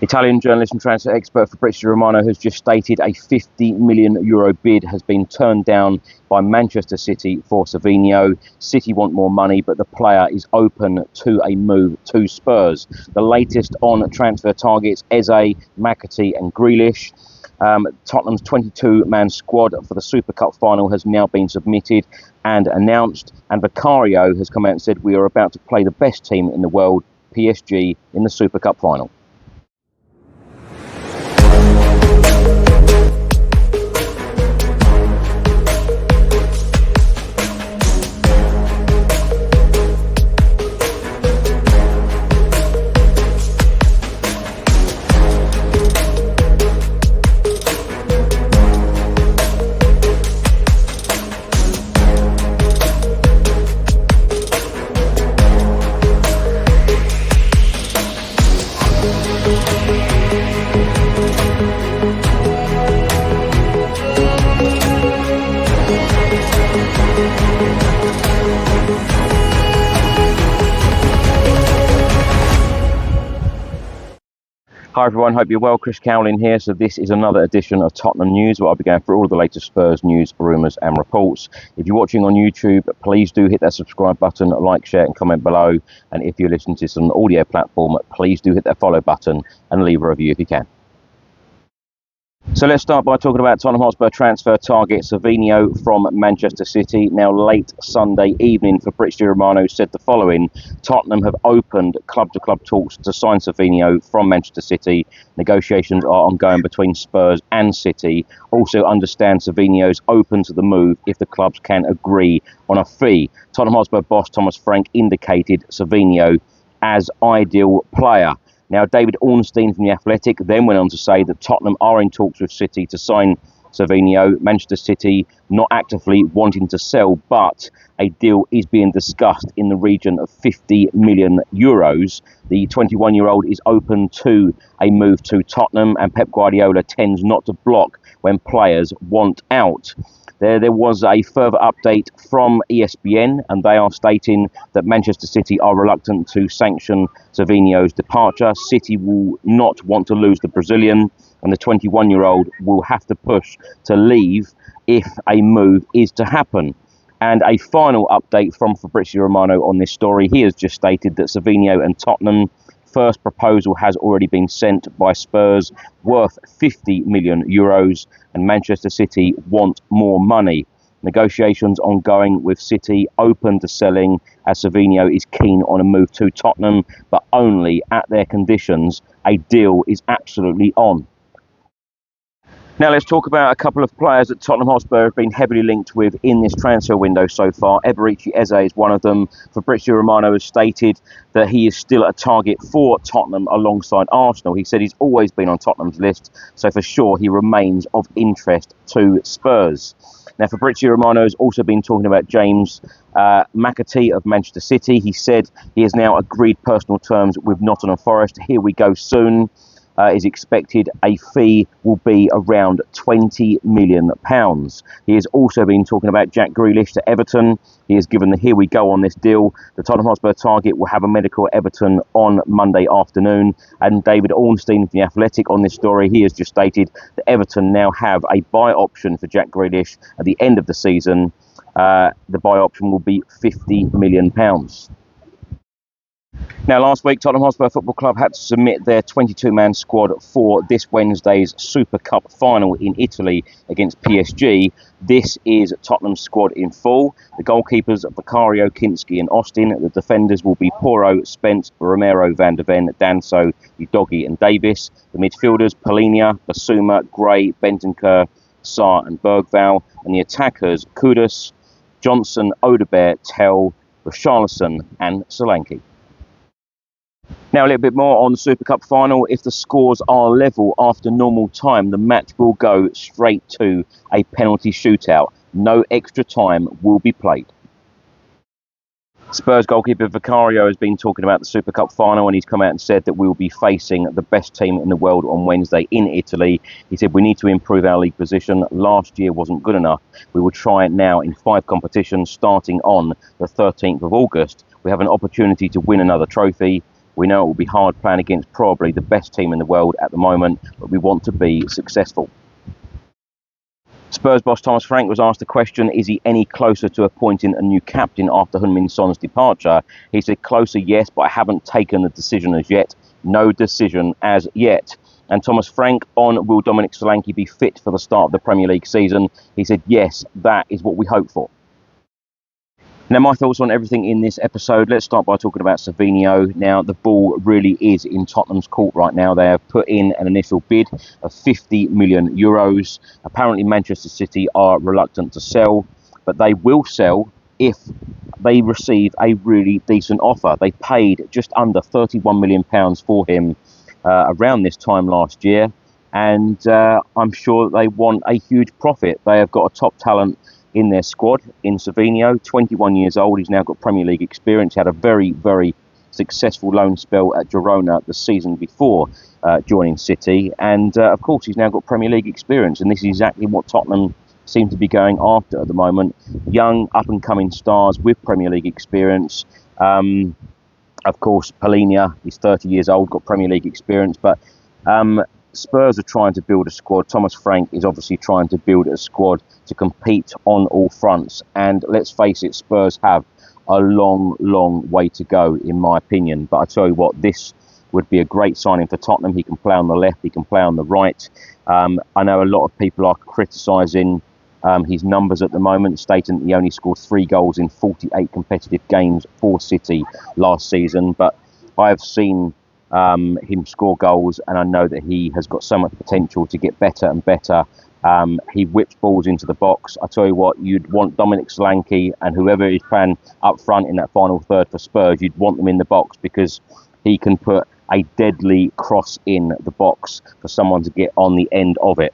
Italian journalist and transfer expert Fabrizio Romano has just stated a €50 million bid has been turned down by Manchester City for Savinho. City want more money, but the player is open to a move to Spurs. The latest on transfer targets: Eze, McAtee and Grealish. Tottenham's 22-man squad for the Super Cup final has now been submitted and announced, and Vicario has come out and said we are about to play the best team in the world, PSG, in the Super Cup final. Hi everyone, hope you're well. Chris Cowlin here. So this is another edition of Tottenham News, where I'll be going through all of the latest Spurs news, rumours and reports. If you're watching on YouTube, please do hit that subscribe button, like, share and comment below. And if you're listening to this on an audio platform, please do hit that follow button and leave a review if you can. So let's start by talking about Tottenham Hotspur transfer target Savinho from Manchester City. Now, late Sunday evening, Fabrizio Romano said the following: Tottenham have opened club-to-club talks to sign Savinho from Manchester City. Negotiations are ongoing between Spurs and City. Also understand Savinho's open to the move if the clubs can agree on a fee. Tottenham Hotspur boss Thomas Frank indicated Savinho as ideal player. Now, David Ornstein from The Athletic then went on to say that Tottenham are in talks with City to sign Savinho. Manchester City not actively wanting to sell, but a deal is being discussed in the region of €50 million. The 21-year-old is open to a move to Tottenham, and Pep Guardiola tends not to block when players want out. There was a further update from ESPN, and they are stating that Manchester City are reluctant to sanction Savinho's departure. City will not want to lose the Brazilian, and the 21-year-old will have to push to leave if a move is to happen. And a final update from Fabrizio Romano on this story: he has just stated that Savinho and Tottenham first proposal has already been sent by Spurs, worth €50 million, and Manchester City want more money. Negotiations ongoing with City, open to selling, as Savinho is keen on a move to Tottenham, but only at their conditions. A deal is absolutely on. Now let's talk about a couple of players that Tottenham Hotspur have been heavily linked with in this transfer window so far. Eberechi Eze is one of them. Fabrizio Romano has stated that he is still a target for Tottenham alongside Arsenal. He said he's always been on Tottenham's list, so for sure he remains of interest to Spurs. Now, Fabrizio Romano has also been talking about James McAtee of Manchester City. He said he has now agreed personal terms with Nottingham Forest. Here we go soon. Is expected a fee will be around £20 million. He has also been talking about Jack Grealish to Everton. He has given the here we go on this deal. The Tottenham Hotspur target will have a medical at Everton on Monday afternoon. And David Ornstein from The Athletic on this story, he has just stated that Everton now have a buy option for Jack Grealish at the end of the season. The buy option will be £50 million. Now, last week, Tottenham Hotspur Football Club had to submit their 22-man squad for this Wednesday's Super Cup final in Italy against PSG. This is Tottenham's squad in full. The goalkeepers are Vicario, Kinski and Austin. The defenders will be Porro, Spence, Romero, Van der Ven, Danso, Udogie and Davis. The midfielders, Polinia, Basuma, Gray, Bentancur, Sarr and Bergval. And the attackers, Kudus, Johnson, Odobert, Tell, Richarlison and Solanke. Now, a little bit more on the Super Cup final. If the scores are level after normal time, the match will go straight to a penalty shootout. No extra time will be played. Spurs goalkeeper Vicario has been talking about the Super Cup final, and he's come out and said that we will be facing the best team in the world on Wednesday in Italy. He said we need to improve our league position. Last year wasn't good enough. We will try it now in 5 competitions starting on the 13th of August. We have an opportunity to win another trophy. We know it will be hard playing against probably the best team in the world at the moment, but we want to be successful. Spurs boss Thomas Frank was asked the question, is he any closer to appointing a new captain after Heung-min Son's departure? He said, closer, yes, but I haven't taken the decision as yet. No decision as yet. And Thomas Frank on, will Dominic Solanke be fit for the start of the Premier League season? He said, yes, that is what we hope for. Now, my thoughts on everything in this episode. Let's start by talking about Savinho. Now, the ball really is in Tottenham's court right now. They have put in an initial bid of 50 million euros. Apparently, Manchester City are reluctant to sell, but they will sell if they receive a really decent offer. They paid just under £31 million for him around this time last year, and I'm sure they want a huge profit. They have got a top talent in their squad in Savinho, 21 years old. He's now got Premier League experience. He had a very, very successful loan spell at Girona the season before joining City. And of course, he's now got Premier League experience. And this is exactly what Tottenham seem to be going after at the moment. Young, up-and-coming stars with Premier League experience. Of course, Palhinha, he's 30 years old, got Premier League experience. But Spurs are trying to build a squad. Thomas Frank is obviously trying to build a squad to compete on all fronts. And let's face it, Spurs have a long, long way to go, in my opinion. But I tell you what, this would be a great signing for Tottenham. He can play on the left, he can play on the right. I know a lot of people are criticising his numbers at the moment, stating that he only scored 3 goals in 48 competitive games for City last season. But I have seen him score goals, and I know that he has got so much potential to get better and better. He whips balls into the box. I tell you what, you'd want Dominic Solanke and whoever is playing up front in that final third for Spurs, you'd want them in the box, because he can put a deadly cross in the box for someone to get on the end of it.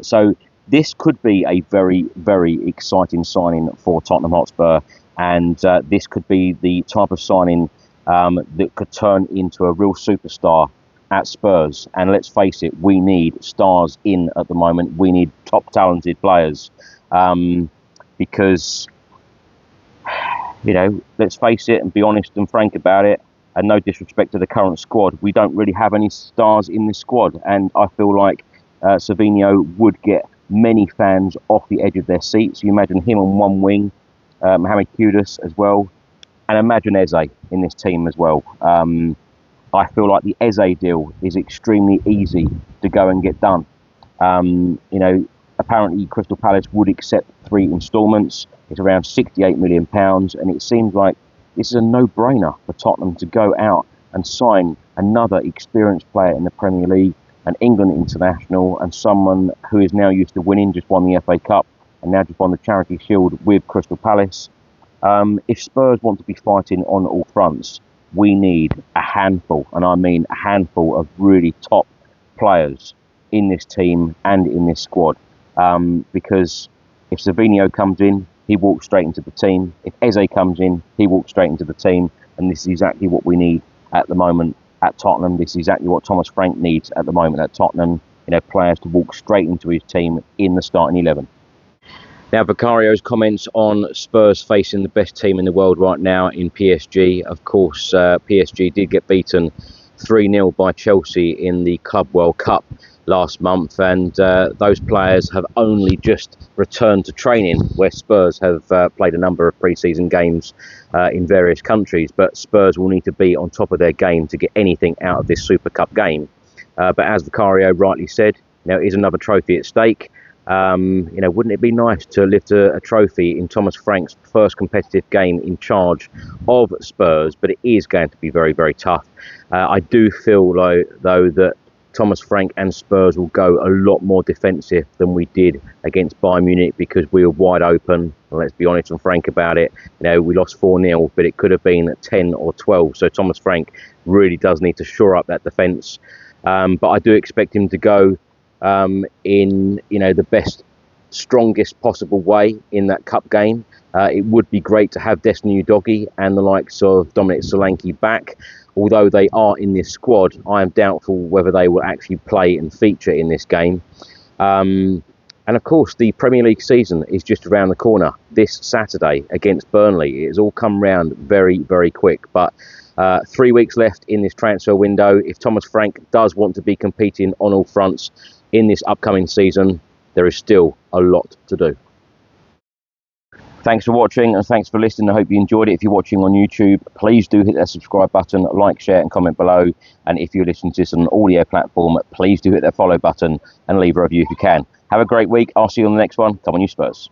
So this could be a very, very exciting signing for Tottenham Hotspur, and this could be the type of signing that could turn into a real superstar at Spurs. And let's face it, we need stars in at the moment. We need top talented players, because, you know, let's face it and be honest and frank about it, and no disrespect to the current squad, we don't really have any stars in this squad. And I feel like Savinho would get many fans off the edge of their seats. You imagine him on one wing, Mohamed Kudus as well, and imagine Eze in this team as well. I feel like the Eze deal is extremely easy to go and get done. You know, apparently Crystal Palace would accept 3 instalments. It's around £68 million, and it seems like this is a no-brainer for Tottenham to go out and sign another experienced player in the Premier League, an England international, and someone who is now used to winning, just won the FA Cup and now just won the Charity Shield with Crystal Palace. If Spurs want to be fighting on all fronts, we need a handful, and I mean a handful of really top players in this team and in this squad. Because if Savinho comes in, he walks straight into the team. If Eze comes in, he walks straight into the team. And this is exactly what we need at the moment at Tottenham. This is exactly what Thomas Frank needs at the moment at Tottenham. You know, players to walk straight into his team in the starting 11. Now, Vicario's comments on Spurs facing the best team in the world right now in PSG. Of course, PSG did get beaten 3-0 by Chelsea in the Club World Cup last month, and those players have only just returned to training, where Spurs have played a number of pre-season games in various countries. But Spurs will need to be on top of their game to get anything out of this Super Cup game. But as Vicario rightly said, now is another trophy at stake. You know, wouldn't it be nice to lift a trophy in Thomas Frank's first competitive game in charge of Spurs? But it is going to be very, very tough. I do feel though that Thomas Frank and Spurs will go a lot more defensive than we did against Bayern Munich, because we were wide open. And let's be honest and frank about it. You know, we lost 4-0, but it could have been 10 or 12. So Thomas Frank really does need to shore up that defence. But I do expect him to go in, you know, the best, strongest possible way in that cup game. It would be great to have Destiny Udogie and the likes of Dominic Solanke back. Although they are in this squad, I am doubtful whether they will actually play and feature in this game. And of course, the Premier League season is just around the corner this Saturday against Burnley. It has all come round very, very quick. But 3 weeks left in this transfer window. If Thomas Frank does want to be competing on all fronts in this upcoming season, there is still a lot to do. Thanks for watching and thanks for listening. I hope you enjoyed it. If you're watching on YouTube, please do hit that subscribe button, like, share and comment below. And if you're listening to this on an audio platform, please do hit that follow button and leave a review if you can. Have a great week. I'll see you on the next one. Come on, you Spurs.